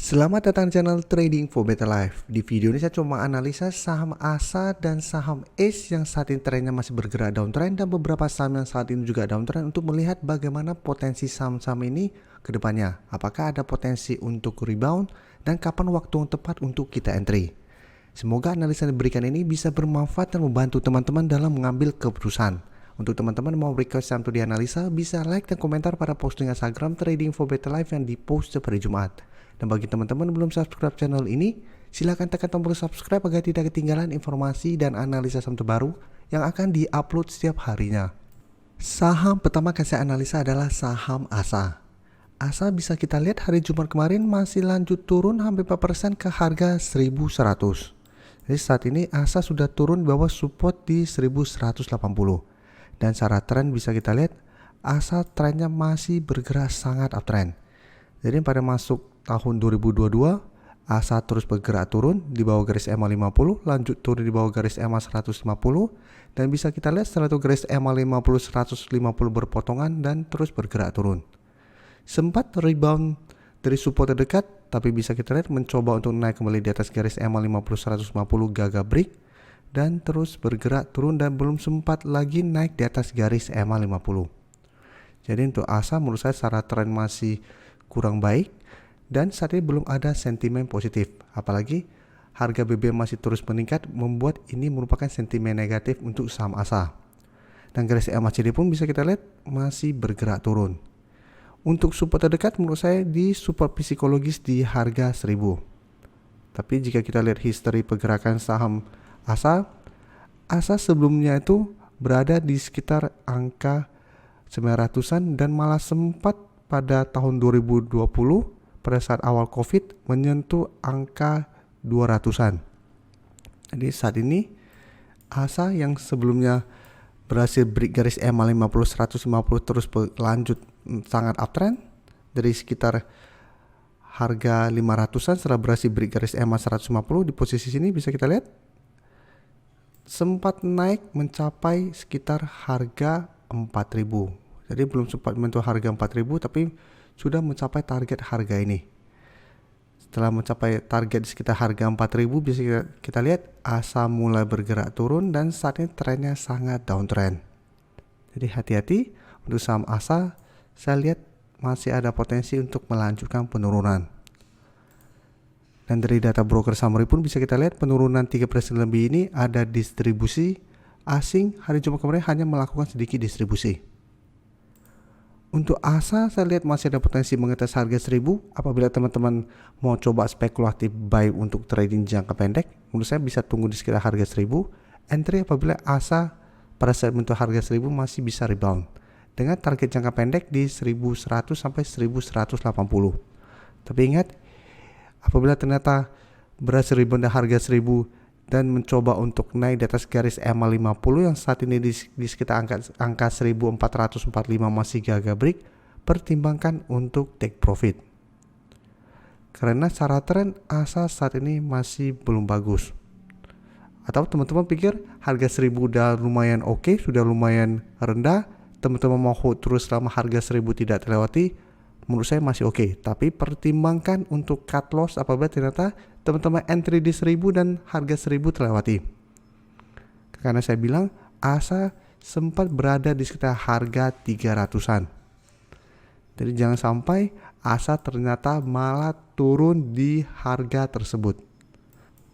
Selamat datang di channel Trading for Better Life. Di video ini saya cuma analisa saham ASA dan saham ACE yang saat ini trennya masih bergerak downtrend dan beberapa saham yang saat ini juga downtrend untuk melihat bagaimana potensi saham-saham ini ke depannya. Apakah ada potensi untuk rebound dan kapan waktu yang tepat untuk kita entry. Semoga analisa yang diberikan ini bisa bermanfaat dan membantu teman-teman dalam mengambil keputusan. Untuk teman-teman mau request saham untuk dianalisa, bisa like dan komentar pada posting Instagram Trading for Better Life yang dipost setiap hari Jumat. Dan bagi teman-teman belum subscribe channel ini, silakan tekan tombol subscribe agar tidak ketinggalan informasi dan analisa saham terbaru yang akan diupload setiap harinya. Saham pertama yang saya analisa adalah saham ASA. ASA bisa kita lihat hari Jumat kemarin masih lanjut turun hampir 4% ke harga 1100. Jadi saat ini ASA sudah turun di bawah support di 1180. Dan secara tren bisa kita lihat ASA trennya masih bergerak sangat uptrend. Jadi pada masuk tahun 2022 ASA terus bergerak turun di bawah garis EMA 50, lanjut turun di bawah garis EMA 150, dan bisa kita lihat setelah itu garis EMA 50 150 berpotongan dan terus bergerak turun. Sempat rebound dari support terdekat, tapi bisa kita lihat mencoba untuk naik kembali di atas garis EMA 50 150 gagal break dan terus bergerak turun dan belum sempat lagi naik di atas garis EMA 50. Jadi untuk ASA menurut saya secara tren masih kurang baik dan saat ini belum ada sentimen positif, apalagi harga BBM masih terus meningkat membuat ini merupakan sentimen negatif untuk saham ASA. Dan garis EMA CD pun bisa kita lihat masih bergerak turun. Untuk support terdekat menurut saya di support psikologis di harga 1000. Tapi jika kita lihat history pergerakan saham ASA sebelumnya itu berada di sekitar angka 900-an dan malah sempat pada tahun 2020 pada saat awal COVID menyentuh angka 200-an. Jadi saat ini ASA yang sebelumnya berhasil break garis EMA 50 150 terus berlanjut sangat uptrend dari sekitar harga 500-an setelah berhasil break garis EMA 150 di posisi sini bisa kita lihat sempat naik mencapai sekitar harga 4000. Jadi belum sempat menyentuh harga 4000 tapi sudah mencapai target harga ini. Setelah mencapai target di sekitar harga 4000 bisa kita lihat ASA mulai bergerak turun dan saat ini trennya sangat downtrend. Jadi hati-hati untuk saham ASA, saya lihat masih ada potensi untuk melanjutkan penurunan. Dan dari data broker summary pun bisa kita lihat penurunan 3% lebih ini ada distribusi asing hari Jumat kemarin hanya melakukan sedikit distribusi. Untuk ASA saya lihat masih ada potensi mengetes harga 1000 apabila teman-teman mau coba spekulatif buy untuk trading jangka pendek. Menurut saya bisa tunggu di sekitar harga 1000. Entry apabila ASA pada saat menyentuh harga 1000 masih bisa rebound dengan target jangka pendek di 1100 sampai 1180. Tapi ingat, apabila ternyata berhasil rebound dari harga 1000 dan mencoba untuk naik di atas garis EMA 50 yang saat ini di sekitar angka 1445 masih gagal break, pertimbangkan untuk take profit. Karena secara tren ASA saat ini masih belum bagus. Atau teman-teman pikir harga 1000 udah lumayan oke, sudah lumayan rendah, teman-teman mau hold terus selama harga 1000 tidak terlewati, menurut saya masih oke. Tapi pertimbangkan untuk cut loss apabila ternyata teman-teman entry di 1000 dan harga 1000 terlewati. Karena saya bilang ASA sempat berada di sekitar harga 300-an. Jadi jangan sampai ASA ternyata malah turun di harga tersebut.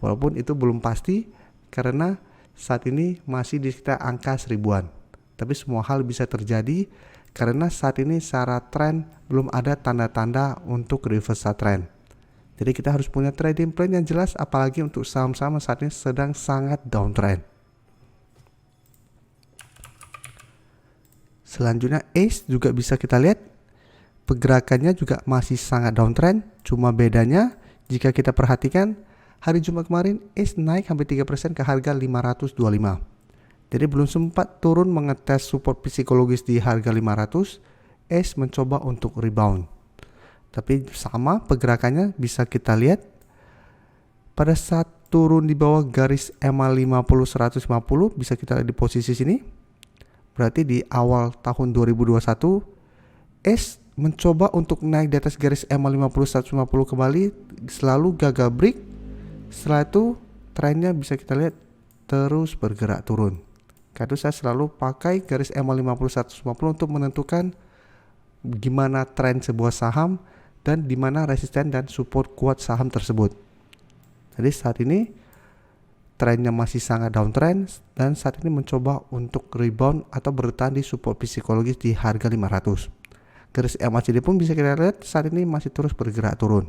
Walaupun itu belum pasti karena saat ini masih di sekitar angka 1000-an. Tapi semua hal bisa terjadi karena saat ini secara tren belum ada tanda-tanda untuk reversal trend. Jadi kita harus punya trading plan yang jelas apalagi untuk saham-saham saat ini sedang sangat downtrend. Selanjutnya ACE juga bisa kita lihat pergerakannya juga masih sangat downtrend. Cuma bedanya jika kita perhatikan hari Jumat kemarin ACE naik hampir 3% ke harga 525. Jadi belum sempat turun mengetes support psikologis di harga 500, ACE mencoba untuk rebound. Tapi sama pergerakannya bisa kita lihat pada saat turun di bawah garis EMA 50 150 bisa kita lihat di posisi sini. Berarti di awal tahun 2021 ACE mencoba untuk naik di atas garis EMA 50 150 kembali, selalu gagal break. Setelah itu trennya bisa kita lihat terus bergerak turun. Karena saya selalu pakai garis EMA 50 150 untuk menentukan gimana tren sebuah saham dan di mana resisten dan support kuat saham tersebut. Jadi saat ini trennya masih sangat downtrend dan saat ini mencoba untuk rebound atau bertahan di support psikologis di harga 500. Garis MACD pun bisa kita lihat saat ini masih terus bergerak turun.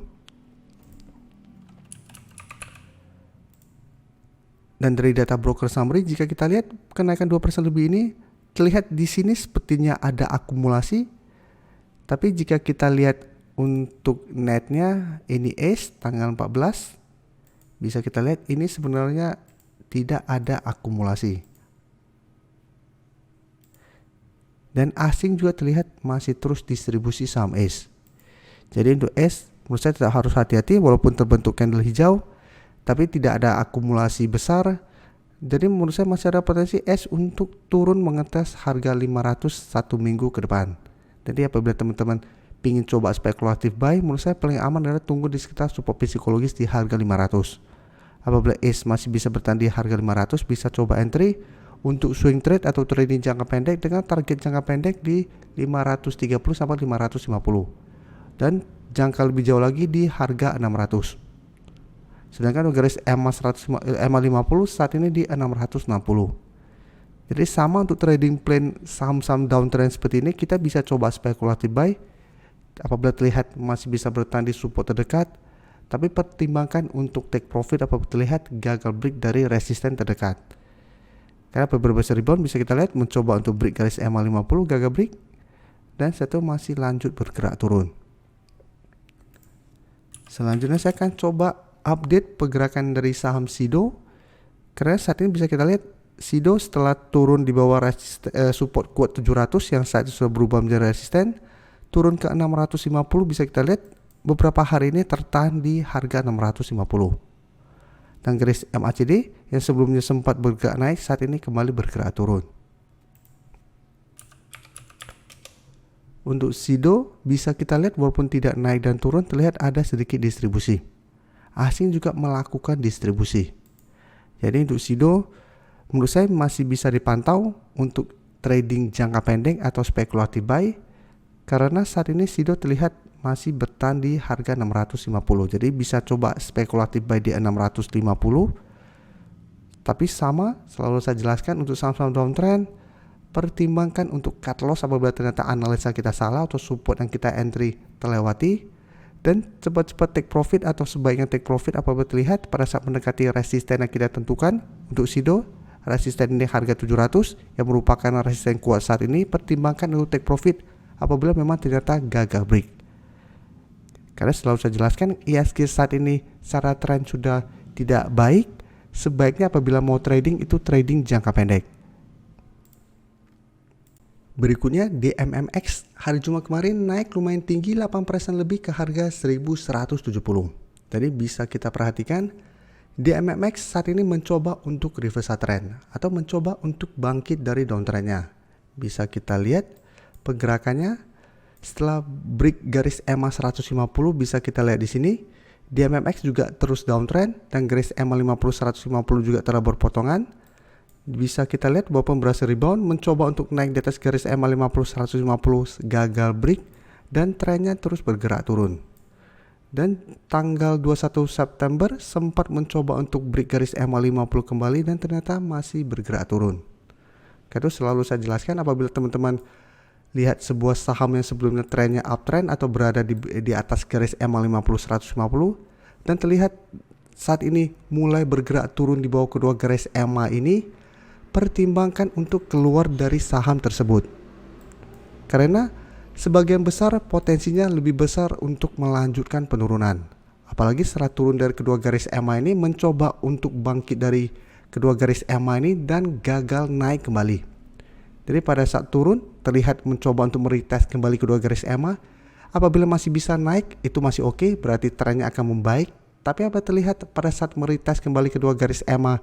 Dan dari data broker summary, jika kita lihat kenaikan 2% lebih ini terlihat di sini sepertinya ada akumulasi. Tapi jika kita lihat untuk netnya ini ACE tanggal 14, bisa kita lihat ini sebenarnya tidak ada akumulasi. Dan asing juga terlihat masih terus distribusi saham ACE. Jadi untuk ACE menurut saya tetap harus hati-hati walaupun terbentuk candle hijau, tapi tidak ada akumulasi besar. Jadi menurut saya masih ada potensi ACE untuk turun mengetes harga 500 satu minggu ke depan. Jadi apabila teman-teman ingin coba spekulatif buy, menurut saya paling aman adalah tunggu di sekitar support psikologis di harga 500. Apabila ACE masih bisa bertahan di harga 500, bisa coba entry untuk swing trade atau trading jangka pendek dengan target jangka pendek di 530 sampai 550. Dan jangka lebih jauh lagi di harga 600. Sedangkan garis EMA 50 saat ini di 660. Jadi sama untuk trading plan saham-saham downtrend seperti ini, kita bisa coba spekulatif buy apabila terlihat masih bisa bertahan di support terdekat, tapi pertimbangkan untuk take profit apabila terlihat gagal break dari resisten terdekat. Karena beberapa rebound bisa kita lihat mencoba untuk break garis EMA 50 gagal break dan setelah masih lanjut bergerak turun. Selanjutnya saya akan coba update pergerakan dari saham SIDO. Karena saat ini bisa kita lihat SIDO setelah turun di bawah support kuat 700 yang saat itu sudah berubah menjadi resisten, turun ke 650, bisa kita lihat beberapa hari ini tertahan di harga 650. Dan garis MACD yang sebelumnya sempat bergerak naik saat ini kembali bergerak turun. Untuk SIDO bisa kita lihat walaupun tidak naik dan turun, terlihat ada sedikit distribusi. Asing juga melakukan distribusi. Jadi untuk SIDO menurut saya masih bisa dipantau untuk trading jangka pendek atau spekulatif buy, karena saat ini SIDO terlihat masih bertahan di harga 650. Jadi bisa coba spekulatif buy di 650. Tapi sama selalu saya jelaskan untuk saham-saham downtrend, pertimbangkan untuk cut loss apabila ternyata analisa kita salah atau support yang kita entry terlewati, dan cepat-cepat take profit atau sebaiknya take profit apabila terlihat pada saat mendekati resisten yang kita tentukan. Untuk SIDO resisten ini harga 700 yang merupakan resisten kuat saat ini, pertimbangkan untuk take profit apabila memang ternyata gagal break. Karena selalu saya jelaskan IHSG saat ini secara tren sudah tidak baik, sebaiknya apabila mau trading itu trading jangka pendek. Berikutnya DMMX hari Jumat kemarin naik lumayan tinggi 8% lebih ke harga 1170. Jadi bisa kita perhatikan DMMX saat ini mencoba untuk reversal trend atau mencoba untuk bangkit dari downtrendnya. Bisa kita lihat pergerakannya setelah break garis EMA 150, bisa kita lihat di sini DMMX juga terus downtrend dan garis EMA 50 150 juga telah berpotongan. Bisa kita lihat bahwa berhasil rebound, mencoba untuk naik di atas garis EMA 50 150, gagal break dan trennya terus bergerak turun. Dan tanggal 21 September sempat mencoba untuk break garis EMA 50 kembali dan ternyata masih bergerak turun. Karena selalu saya jelaskan apabila teman-teman lihat sebuah saham yang sebelumnya trennya uptrend atau berada di atas garis EMA 50 150 dan terlihat saat ini mulai bergerak turun di bawah kedua garis EMA ini, pertimbangkan untuk keluar dari saham tersebut. Karena sebagian besar potensinya lebih besar untuk melanjutkan penurunan. Apalagi setelah turun dari kedua garis EMA ini, mencoba untuk bangkit dari kedua garis EMA ini dan gagal naik kembali. Jadi pada saat turun terlihat mencoba untuk meretest kembali kedua garis EMA. Apabila masih bisa naik itu masih oke, berarti trennya akan membaik. Tapi apabila terlihat pada saat meretest kembali kedua garis EMA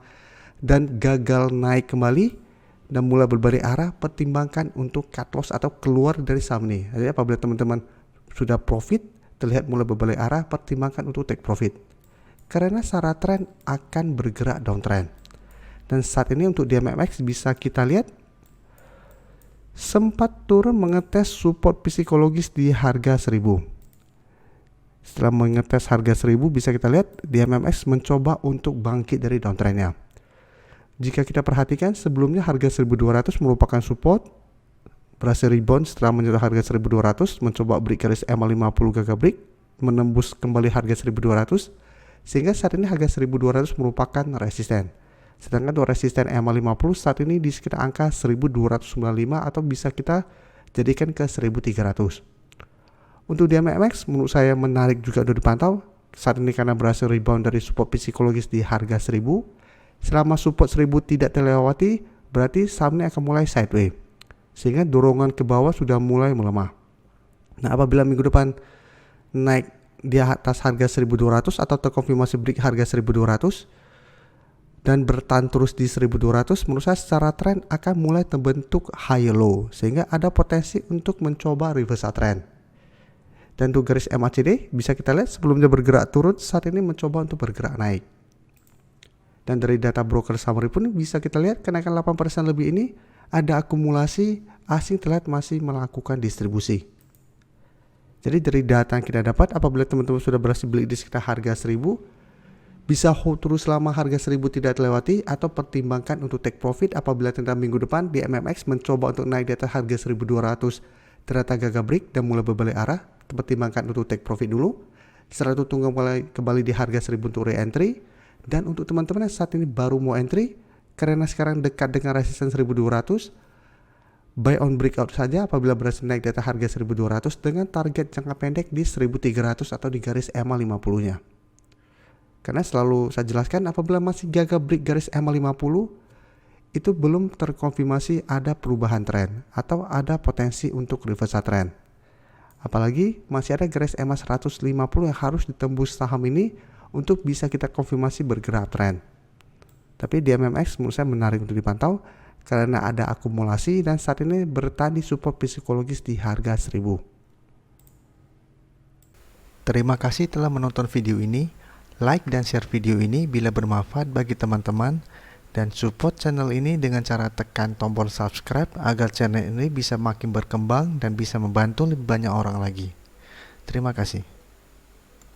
dan gagal naik kembali, dan mulai berbalik arah, pertimbangkan untuk cut loss atau keluar dari saham ini. Jadi apabila teman-teman sudah profit, terlihat mulai berbalik arah, pertimbangkan untuk take profit. Karena secara tren akan bergerak downtrend. Dan saat ini untuk di MMX bisa kita lihat sempat turun mengetes support psikologis di harga 1000. Setelah mengetes harga 1000 bisa kita lihat di MMX mencoba untuk bangkit dari downtrendnya. Jika kita perhatikan sebelumnya harga 1200 merupakan support, berhasil rebound setelah menyentuh harga 1200, mencoba break garis EMA 50 gagal break, menembus kembali harga 1200, sehingga saat ini harga 1200 merupakan resisten. Sedangkan untuk resisten EMA 50 saat ini di sekitar angka 1295 atau bisa kita jadikan ke 1300. Untuk di MMX menurut saya menarik juga untuk dipantau saat ini karena berhasil rebound dari support psikologis di harga 1000. Selama support 1000 tidak terlewati, berarti saham ini akan mulai sideways, sehingga dorongan ke bawah sudah mulai melemah. Nah, apabila minggu depan naik di atas harga 1200 atau terkonfirmasi break harga 1200 dan bertahan terus di 1200, menurut saya secara tren akan mulai terbentuk high low, sehingga ada potensi untuk mencoba reversal trend. Dan untuk garis MACD bisa kita lihat sebelumnya bergerak turun, saat ini mencoba untuk bergerak naik. Dan dari data broker summary pun bisa kita lihat kenaikan 8% lebih ini ada akumulasi asing terlihat masih melakukan distribusi. Jadi dari data yang kita dapat, apabila teman-teman sudah berhasil beli di sekitar harga 1000, bisa hold terus selama harga 1000 tidak terlewati atau pertimbangkan untuk take profit apabila ternyata minggu depan di MMX mencoba untuk naik di atas harga 1200 ternyata gagal break dan mulai berbalik arah, pertimbangkan untuk take profit dulu. Setelah itu tunggu kembali di harga 1000 untuk re-entry. Dan untuk teman-teman yang saat ini baru mau entry karena sekarang dekat dengan resisten 1200, buy on breakout saja apabila berhasil naik di atas harga 1200 dengan target jangka pendek di 1300 atau di garis EMA 50 nya. Karena selalu saya jelaskan apabila masih gagal break garis EMA 50 itu belum terkonfirmasi ada perubahan tren atau ada potensi untuk reversal trend. Apalagi masih ada garis EMA 150 yang harus ditembus saham ini untuk bisa kita konfirmasi bergerak tren. Tapi di MMX menurut saya menarik untuk dipantau karena ada akumulasi dan saat ini bertahan di support psikologis di harga 1000. Terima kasih telah menonton video ini. Like dan share video ini bila bermanfaat bagi teman-teman dan support channel ini dengan cara tekan tombol subscribe agar channel ini bisa makin berkembang dan bisa membantu lebih banyak orang lagi. Terima kasih.